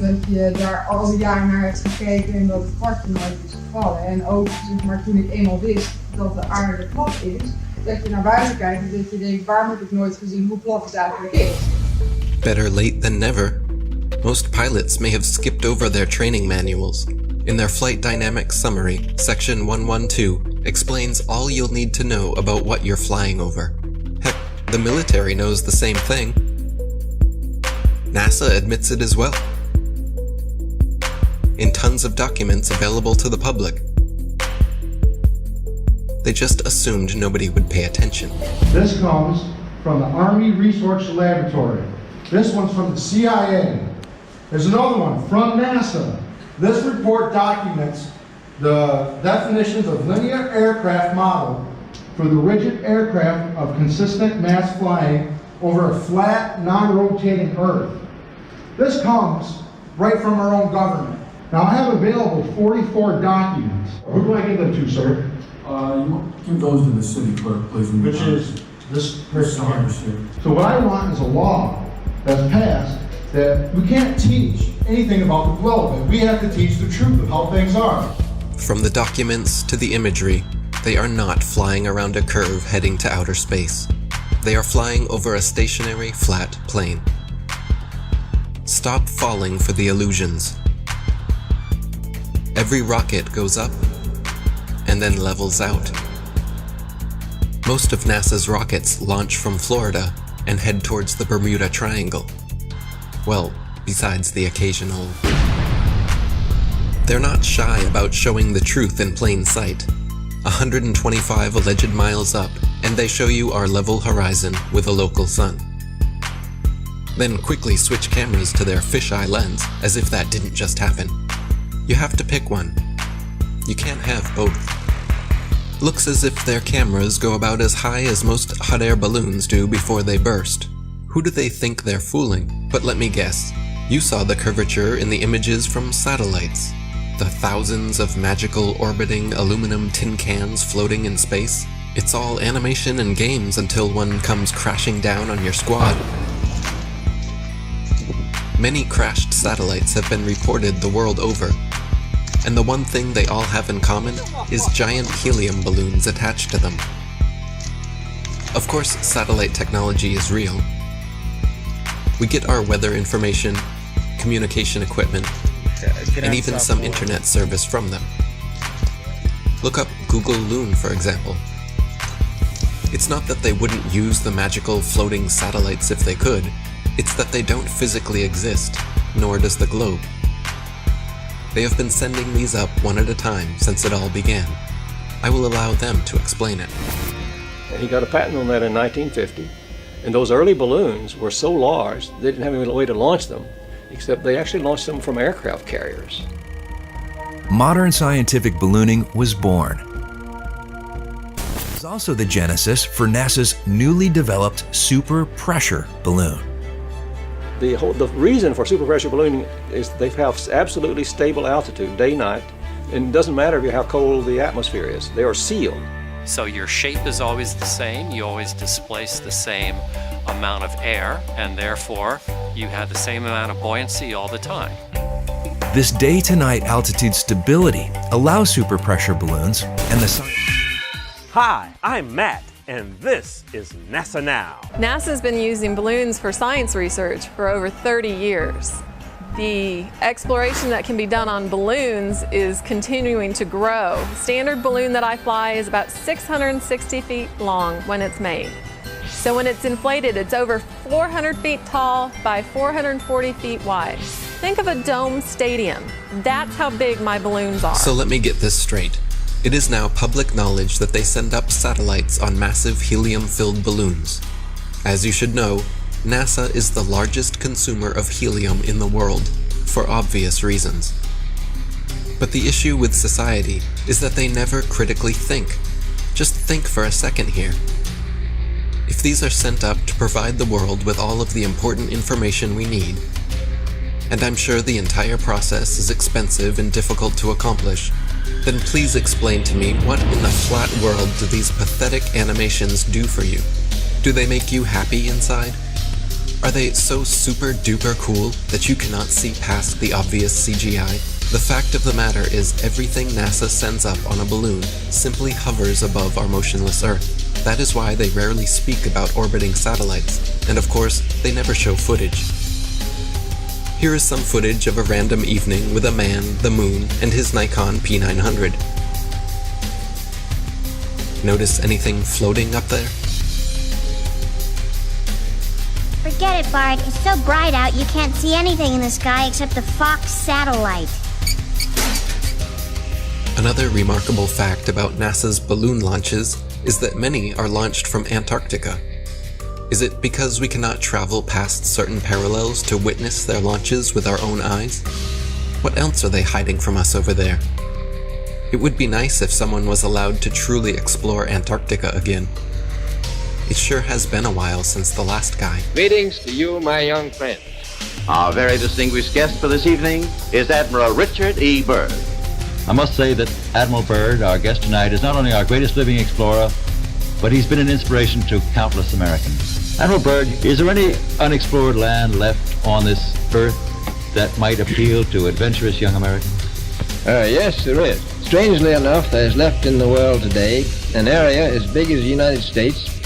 Dat je daar al die jaren naar hebt gekeken en dat het kwartje nooit is gevallen. En ook zeg maar, toen ik eenmaal wist dat de aarde plat is, dat je naar buiten kijkt en dat je denkt, waar heb ik nooit gezien hoe plat het eigenlijk is. Better late than never. Most pilots may have skipped over their training manuals. In their Flight Dynamics Summary, Section 112 explains all you'll need to know about what you're flying over. Heck, the military knows the same thing. NASA admits it as well. In tons of documents available to the public. They just assumed nobody would pay attention. This comes from the Army Research Laboratory. This one's from the CIA. There's another one from NASA. This report documents the definitions of linear aircraft model for the rigid aircraft of consistent mass flying over a flat, non-rotating Earth. This comes right from our own government. Now I have available 44 documents. Who do I give them to, sir? You give those to the city clerk, please. Which is this person here. So what I want is a law that's passed that we can't teach anything about the globe, and we have to teach the truth of how things are. From the documents to the imagery, they are not flying around a curve heading to outer space. They are flying over a stationary, flat plane. Stop falling for the illusions. Every rocket goes up and then levels out. Most of NASA's rockets launch from Florida and head towards the Bermuda Triangle. Well, besides the occasional... They're not shy about showing the truth in plain sight. 125 alleged miles up, and they show you our level horizon with a local sun. Then quickly switch cameras to their fisheye lens, as if that didn't just happen. You have to pick one. You can't have both. Looks as if their cameras go about as high as most hot air balloons do before they burst. Who do they think they're fooling? But let me guess. You saw the curvature in the images from satellites. The thousands of magical orbiting aluminum tin cans floating in space. It's all animation and games until one comes crashing down on your squad. Many crashed satellites have been reported the world over. And the one thing they all have in common is giant helium balloons attached to them. Of course, satellite technology is real. We get our weather information, communication equipment, and even some internet service from them. Look up Google Loon, for example. It's not that they wouldn't use the magical floating satellites if they could, it's that they don't physically exist, nor does the globe. They have been sending these up one at a time since it all began. I will allow them to explain it. He got a patent on that in 1950, and those early balloons were so large they didn't have any way to launch them, except they actually launched them from aircraft carriers. Modern scientific ballooning was born. It was also the genesis for NASA's newly developed super pressure balloon. The reason for superpressure ballooning is they have absolutely stable altitude, day, night, and it doesn't matter how cold the atmosphere is. They are sealed. So your shape is always the same, you always displace the same amount of air, and therefore you have the same amount of buoyancy all the time. This day-to-night altitude stability allows superpressure balloons and the... Hi, I'm Matt, and this is NASA Now. NASA's been using balloons for science research for over 30 years. The exploration that can be done on balloons is continuing to grow. Standard balloon that I fly is about 660 feet long when it's made. So when it's inflated, it's over 400 feet tall by 440 feet wide. Think of a dome stadium. That's how big my balloons are. So let me get this straight. It is now public knowledge that they send up satellites on massive helium-filled balloons. As you should know, NASA is the largest consumer of helium in the world, for obvious reasons. But the issue with society is that they never critically think. Just think for a second here. If these are sent up to provide the world with all of the important information we need, and I'm sure the entire process is expensive and difficult to accomplish, then please explain to me what in the flat world do these pathetic animations do for you? Do they make you happy inside? Are they so super duper cool that you cannot see past the obvious CGI? The fact of the matter is everything NASA sends up on a balloon simply hovers above our motionless Earth. That is why they rarely speak about orbiting satellites, and of course, they never show footage. Here is some footage of a random evening with a man, the moon, and his Nikon P900. Notice anything floating up there? Forget it, Bart. It's so bright out you can't see anything in the sky except the Fox satellite. Another remarkable fact about NASA's balloon launches is that many are launched from Antarctica. Is it because we cannot travel past certain parallels to witness their launches with our own eyes? What else are they hiding from us over there? It would be nice if someone was allowed to truly explore Antarctica again. It sure has been a while since the last guy. Greetings to you, my young friend. Our very distinguished guest for this evening is Admiral Richard E. Byrd. I must say that Admiral Byrd, our guest tonight, is not only our greatest living explorer, but he's been an inspiration to countless Americans. Admiral Byrd, is there any unexplored land left on this earth that might appeal to adventurous young Americans? Yes, there is. Strangely enough, there's left in the world today an area as big as the United States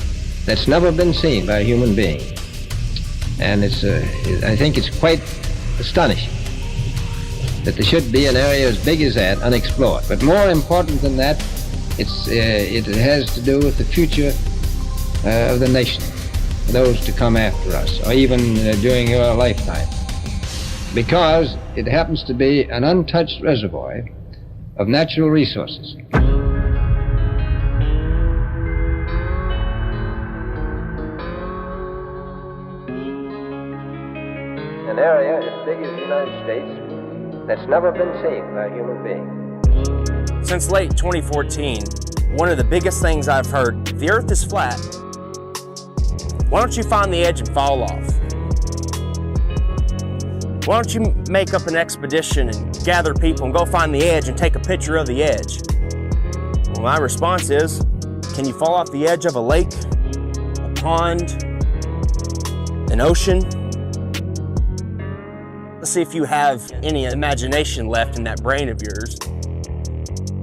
that's never been seen by a human being. And I think it's quite astonishing that there should be an area as big as that unexplored. But more important than that, it has to do with the future of the nation, those to come after us, or even during your lifetime. Because it happens to be an untouched reservoir of natural resources. An area as big as the United States that's never been seen by a human being. Since late 2014, one of the biggest things I've heard, the Earth is flat. Why don't you find the edge and fall off? Why don't you make up an expedition and gather people and go find the edge and take a picture of the edge? Well, my response is, can you fall off the edge of a lake, a pond, an ocean? Let's see if you have any imagination left in that brain of yours.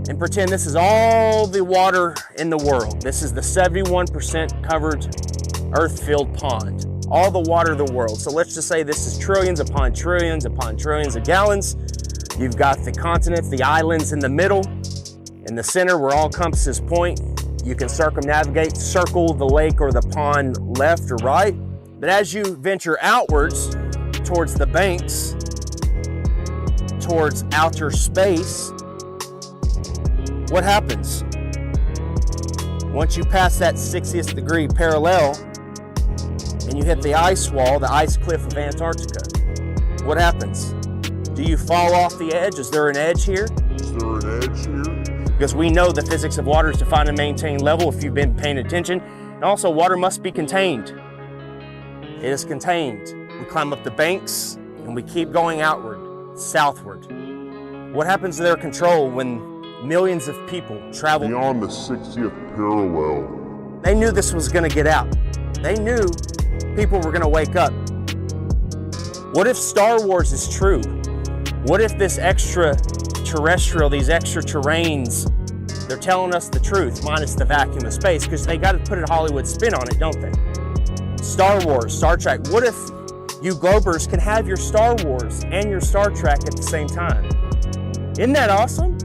And pretend this is all the water in the world. This is the 71% covered earth-filled pond. All the water of the world. So let's just say this is trillions upon trillions upon trillions of gallons. You've got the continents, the islands in the middle. In the center where all compasses point, you can circumnavigate, circle the lake or the pond left or right. But as you venture outwards towards the banks, towards outer space, what happens? Once you pass that 60th degree parallel, and you hit the ice wall, the ice cliff of Antarctica, what happens? Do you fall off the edge? Is there an edge here? Is there an edge here? Because we know the physics of water is to find and maintain level if you've been paying attention. And also, water must be contained. It is contained. We climb up the banks and we keep going outward, southward. What happens to their control when millions of people travel beyond the 60th parallel? They knew this was going to get out. They knew people were going to wake up. What if Star Wars is true? What if this extraterrestrial, these extra terrains, they're telling us the truth, minus the vacuum of space, because they got to put a Hollywood spin on it, don't they? Star Wars, Star Trek. What if you Globers can have your Star Wars and your Star Trek at the same time? Isn't that awesome?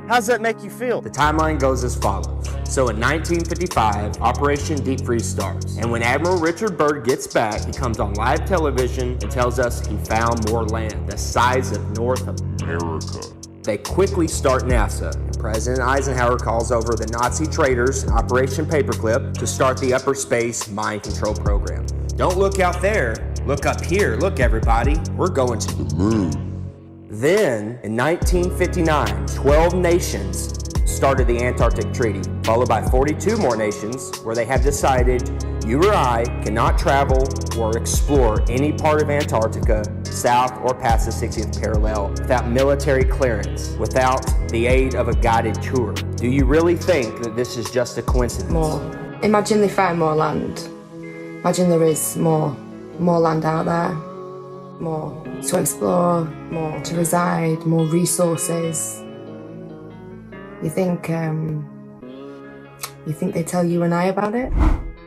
How does that make you feel? The timeline goes as follows. So in 1955, Operation Deep Freeze starts. And when Admiral Richard Byrd gets back, he comes on live television and tells us he found more land, the size of North America. They quickly start NASA. And President Eisenhower calls over the Nazi traitors in Operation Paperclip to start the upper space mind control program. Don't look out there, look up here. Look everybody, we're going to the moon. Then, in 1959, 12 nations started the Antarctic Treaty, followed by 42 more nations where they have decided you or I cannot travel or explore any part of Antarctica south or past the 60th parallel without military clearance, without the aid of a guided tour. Do you really think that this is just a coincidence? More. Imagine they found more land. Imagine there is more land out there. More to explore, more to reside, more resources. You think they tell you and I about it?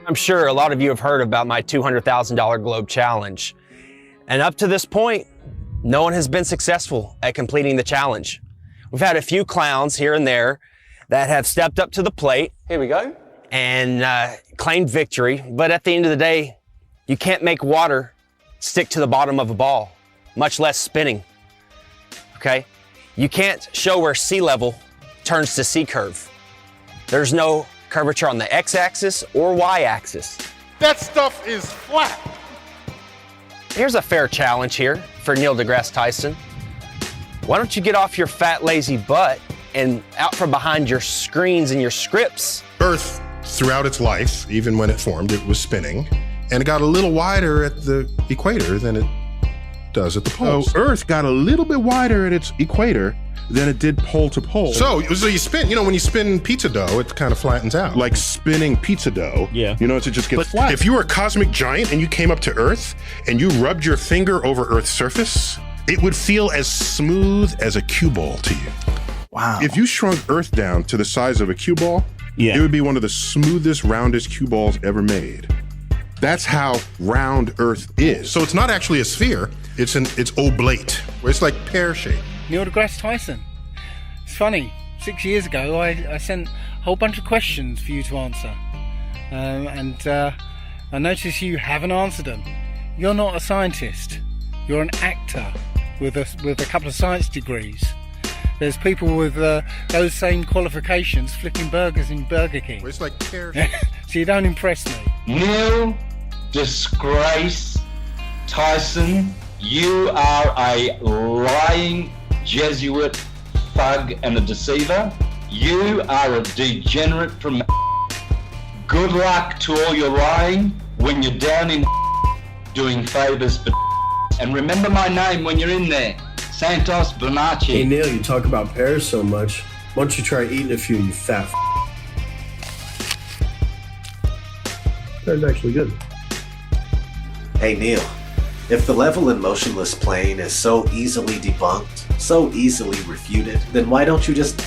I'm sure a lot of you have heard about my $200,000 Globe Challenge. And up to this point, no one has been successful at completing the challenge. We've had a few clowns here and there that have stepped up to the plate. Here we go. And claimed victory. But at the end of the day, you can't make water stick to the bottom of a ball, much less spinning, okay? You can't show where sea level turns to sea curve. There's no curvature on the x-axis or y-axis. That stuff is flat. Here's a fair challenge here for Neil deGrasse Tyson. Why don't you get off your fat, lazy butt and out from behind your screens and your scripts? Earth, throughout its life, even when it formed, it was spinning, and it got a little wider at the equator than it does at the poles. Oh, Earth got a little bit wider at its equator than it did pole to pole. So you spin, when you spin pizza dough, it kind of flattens out. Like spinning pizza dough. Yeah. You know, it just gets flat. If you were a cosmic giant and you came up to Earth and you rubbed your finger over Earth's surface, it would feel as smooth as a cue ball to you. Wow. If you shrunk Earth down to the size of a cue ball, it would be one of the smoothest, roundest cue balls ever made. That's how round Earth is. So it's not actually a sphere, it's oblate, where it's like pear-shaped. Neil deGrasse Tyson. It's funny, 6 years ago I sent a whole bunch of questions for you to answer. And I notice you haven't answered them. You're not a scientist. You're an actor with a couple of science degrees. There's people with those same qualifications flipping burgers in Burger King. It's like pear. So you don't impress me. Neil Disgrace Tyson, you are a lying Jesuit thug and a deceiver. You are a degenerate from. Good luck to all your lying when you're down in doing favors for. And remember my name when you're in there. Santos Bonacci. Hey Neil, you talk about pears so much. Why don't you try eating a few, you fat That's actually good. Hey Neil, if the level and motionless plane is so easily debunked, so easily refuted, then why don't you just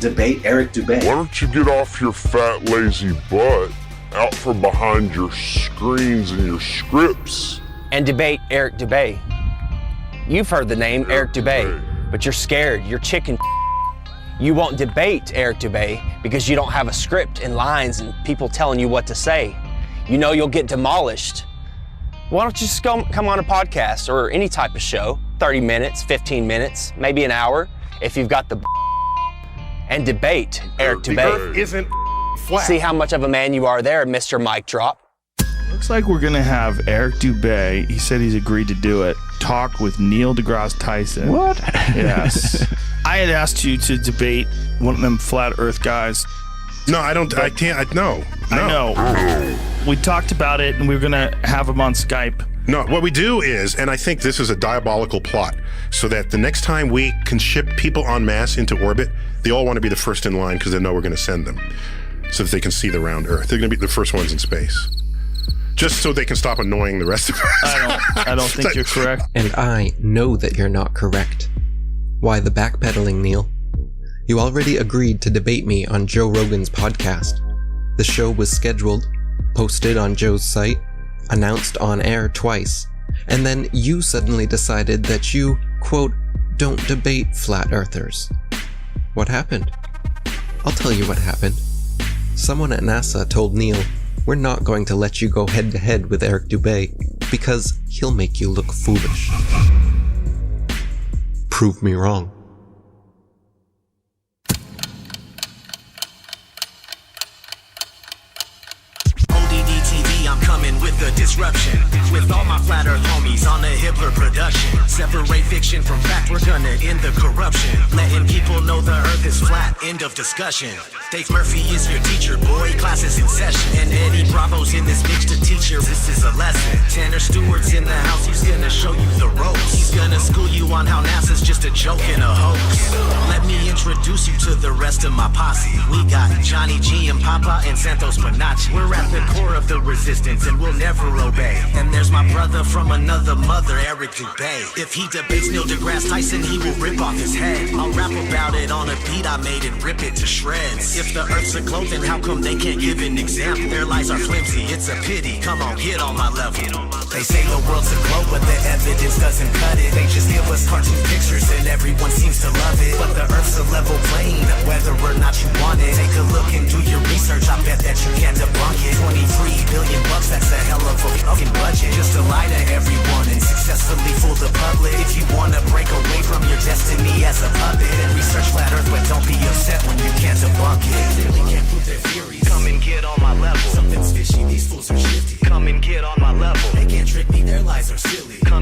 debate Eric Dubay? Why don't you get off your fat, lazy butt out from behind your screens and your scripts and debate Eric Dubay? You've heard the name Eric Dubay, but you're scared. You're chicken. You won't debate Eric Dubay because you don't have a script and lines and people telling you what to say. You know you'll get demolished. Why don't you just come on a podcast or any type of show, 30 minutes, 15 minutes, maybe an hour, if you've got the and debate Eric Dubay. The Earth isn't flat. See how much of a man you are there, Mr. Mic Drop. Looks like we're gonna have Eric Dubay, he said he's agreed to do it, talk with Neil deGrasse Tyson. What? Yes. I had asked you to debate one of them flat earth guys. No, I can't, no. I know. We talked about it and we were gonna have him on Skype. No, what we do is, and I think this is a diabolical plot, so that the next time we can ship people en masse into orbit, they all want to be the first in line because they know we're gonna send them, so that they can see the round Earth. They're gonna be the first ones in space. Just so they can stop annoying the rest of us. I don't think you're correct. And I know that you're not correct. Why the backpedaling, Neil? You already agreed to debate me on Joe Rogan's podcast. The show was scheduled, posted on Joe's site, announced on air twice, and then you suddenly decided that you, quote, don't debate flat earthers. What happened? I'll tell you what happened. Someone at NASA told Neil, we're not going to let you go head to head with Eric Dubay because he'll make you look foolish. Prove me wrong. I'm coming with the disruption. With all my flat earth homies on the Hitler production. Separate fiction from fact, we're gonna end the corruption. Letting people know the earth is flat, end of discussion. Dave Murphy is your teacher, boy, class is in session. And Eddie Bravo's in this mix to teach you, this is a lesson. Tanner Stewart's in the house, he's gonna show you the ropes. He's gonna school you on how NASA's just a joke and a hoax. Let me introduce you to the rest of my posse. We got Johnny G and Papa and Santos Bonacci. We're at the core of the resistance and we'll never obey. And there's my brother from another mother, Eric Dubay. If he debates Neil deGrasse Tyson, he will rip off his head. I'll rap about it on a beat I made and rip it to shreds. If the earth's a globe, then how come they can't give an example? Their lies are flimsy, it's a pity. Come on, get on my level. They say the world's a globe, but the evidence doesn't cut it. They just give us cartoon pictures and everyone seems to love it. But the earth's a level plane, whether or not you want it. Take a look and do your research, I bet that you can't debunk it. 23 billion bucks, that's a hell of a fucking budget. Just to lie to everyone and successfully fool the public. If you wanna break away from your destiny as a puppet, then research flat earth, but don't be upset when you can't debunk it. They clearly can't prove their theories. Come and get on my level. Something's fishy, these fools are shifty. Come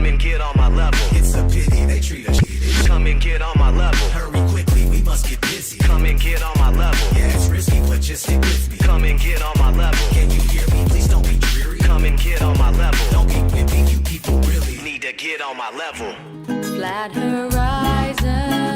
and get on my level. It's a pity they treat us shitty. Come and get on my level. Hurry quickly, we must get busy. Come and get on my level. Yeah, it's risky, but just stick with me. Come and get on my level. Can you hear me? Please don't be dreary. Come and get on my level. Don't be wimpy, you people really need to get on my level. Flat horizon.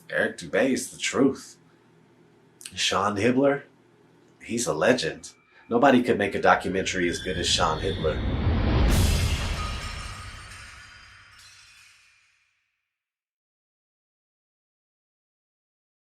Eric Dubay is the truth. Sean Hibbler, he's a legend. Nobody could make a documentary as good as Sean Hibbler.